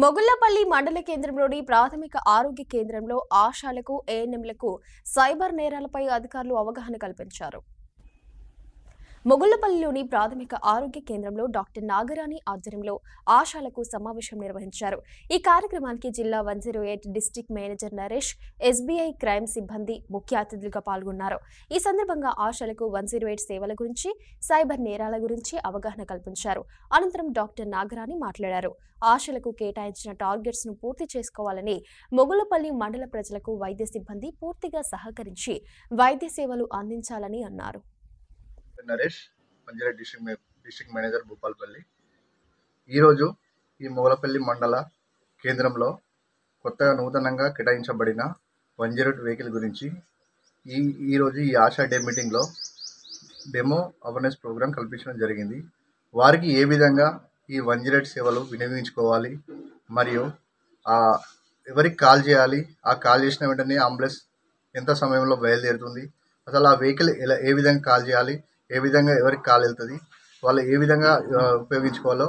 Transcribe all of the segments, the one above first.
మొగుళ్లపల్లి మండల కేంద్రంలోని ప్రాథమిక ఆరోగ్య కేంద్రంలో ఆశాలకు ఏఎన్ఎంలకు సైబర్ నేరాలపై అధికారులు అవగాహన కల్పించారు. మొగుళ్లపల్లిలోని ప్రాథమిక ఆరోగ్య కేంద్రంలో డాక్టర్ నాగరాణి ఆధ్వర్యంలో ఆశాలకు సమావేశం నిర్వహించారు. ఈ కార్యక్రమానికి జిల్లా 108 district manager Naresh, SBI crime సిబ్బంది ముఖ్య అతిథులుగా పాల్గొన్నారు. ఈ సందర్భంగా ఆశాలకు 108 సేవల గురించి, సైబర్ నేరాల గురించి అవగాహన కల్పించారు. అనంతరం డాక్టర్ నాగరాణి మాట్లాడారు. ఆశలకు కేటాయించిన టార్గెట్స్ ను పూర్తి చేసుకోవాలని, మొగుళ్లపల్లి మండల ప్రజలకు వైద్య సిబ్బంది పూర్తిగా సహకరించి వైద్య సేవలు అందించాలని అన్నారు. Naresh, Panjareddy district manager Bhupalpally. ఈరోజు ఈ మొగుళ్లపల్లి మండల కేంద్రంలో కొత్తగా నూతనంగా కేటాయించబడిన 108 వెహికల్ గురించి ఈరోజు ఈ ఆశా డే మీటింగ్లో డెమో అవేర్నెస్ ప్రోగ్రామ్ కల్పించడం జరిగింది. వారికి ఏ విధంగా ఈ 108 సేవలు వినియోగించుకోవాలి, మరియు ఎవరికి కాల్ చేయాలి, ఆ కాల్ చేసిన వెంటనే అంబులెన్స్ ఎంత సమయంలో బయలుదేరుతుంది, అసలు ఆ వెహికల్ ఏ విధంగా కాల్ చేయాలి, ఏ విధంగా ఎవరికి కాల్ వెళ్తుంది, వాళ్ళు ఏ విధంగా ఉపయోగించుకోవాలో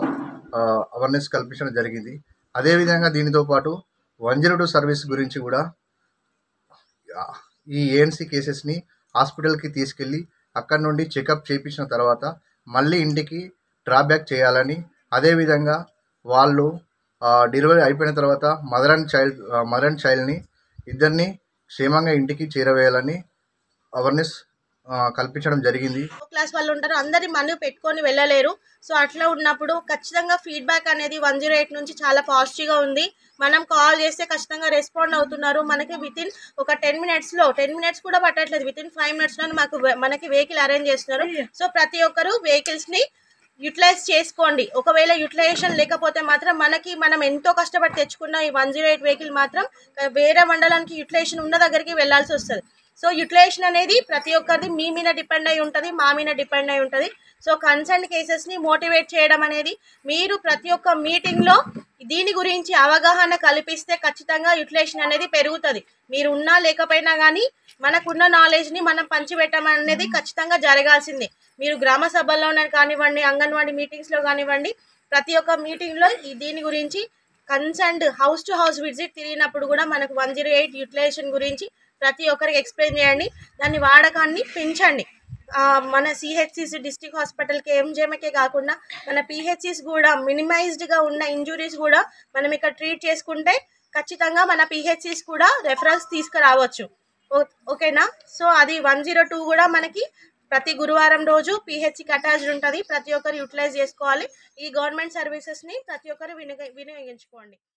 అవేర్నెస్ కల్పించడం జరిగింది. అదేవిధంగా దీనితో పాటు 102 సర్వీస్ గురించి కూడా ఈ ఏఎన్సీ కేసెస్ని హాస్పిటల్కి తీసుకెళ్ళి అక్కడ నుండి చెకప్ చేయించిన తర్వాత మళ్ళీ ఇంటికి డ్రాబ్యాక్ చేయాలని, అదేవిధంగా వాళ్ళు డెలివరీ అయిపోయిన తర్వాత మదర్ అండ్ చైల్డ్ని ఇద్దరిని క్షేమంగా ఇంటికి చేరవేయాలని అవేర్నెస్ కల్పించడం జరిగింది. క్లాస్ వాళ్ళు ఉంటారు, అందరి మనీ పెట్టుకొని వెళ్ళలేరు. సో అట్లా ఉన్నప్పుడు ఖచ్చితంగా ఫీడ్బ్యాక్ అనేది 108 నుంచి చాలా పాజిటివ్గా ఉంది. మనం కాల్ చేస్తే ఖచ్చితంగా రెస్పాండ్ అవుతున్నారు. మనకి వితిన్ ఒక 10 మినిట్స్ కూడా పట్టట్లేదు, వితిన్ 5 మినిట్స్లో మనకి వెహికల్ అరేంజ్ చేస్తున్నారు. సో ప్రతి ఒక్కరు వెహికల్స్ని యూటిలైజ్ చేసుకోండి. ఒకవేళ యూటిలైజేషన్ లేకపోతే మాత్రం మనం ఎంతో కష్టపడి తెచ్చుకున్న ఈ 108 వెహికల్ మాత్రం వేరే మండలానికి యూటిలైజేషన్ ఉన్న దగ్గరికి వెళ్లాల్సి వస్తుంది. సో యూటిలైజేషన్ అనేది ప్రతి ఒక్కరిది మీ మీద డిపెండ్ అయి ఉంటుంది, మా మీద డిపెండ్ అయి ఉంటుంది. సో కన్సర్న్ కేసెస్ని మోటివేట్ చేయడం అనేది, మీరు ప్రతి ఒక్క మీటింగ్లో దీని గురించి అవగాహన కల్పిస్తే ఖచ్చితంగా యూటిలైజేషన్ అనేది పెరుగుతుంది. మీరు ఉన్నా లేకపోయినా కానీ మనకున్న నాలెడ్జ్ని మనం పంచిపెట్టడం అనేది ఖచ్చితంగా జరగాల్సిందే. మీరు గ్రామ సభల్లోనే కానివ్వండి, అంగన్వాడీ మీటింగ్స్లో కానివ్వండి, ప్రతి ఒక్క మీటింగ్లో దీని గురించి concerned house to house visit తిరిగినప్పుడు కూడా మనకు 108 యూటిలైజేషన్ గురించి ప్రతి ఒక్కరికి ఎక్స్ప్లెయిన్ చేయండి. దాని వాడకాన్ని పెంచండి. మన సిహెచ్సిస్ డిస్ట్రిక్ట్ హాస్పిటల్కి ఎంజిఎంకే కాకుండా మన పిహెచ్సిస్ కూడా మినిమైజ్డ్గా ఉన్న ఇంజురీస్ కూడా మనం ఇక్కడ ట్రీట్ చేసుకుంటే ఖచ్చితంగా మన పిహెచ్సిస్ కూడా రెఫరెన్స్ తీసుకురావచ్చు. ఓకేనా? సో అది 102 కూడా మనకి ప్రతి గురువారం రోజు పిహెచ్సికి అటాచ్డ్ ఉంటుంది. ప్రతి ఒక్కరు యూటిలైజ్ చేసుకోవాలి. ఈ గవర్నమెంట్ సర్వీసెస్ని ప్రతి ఒక్కరు వినియోగించుకోండి.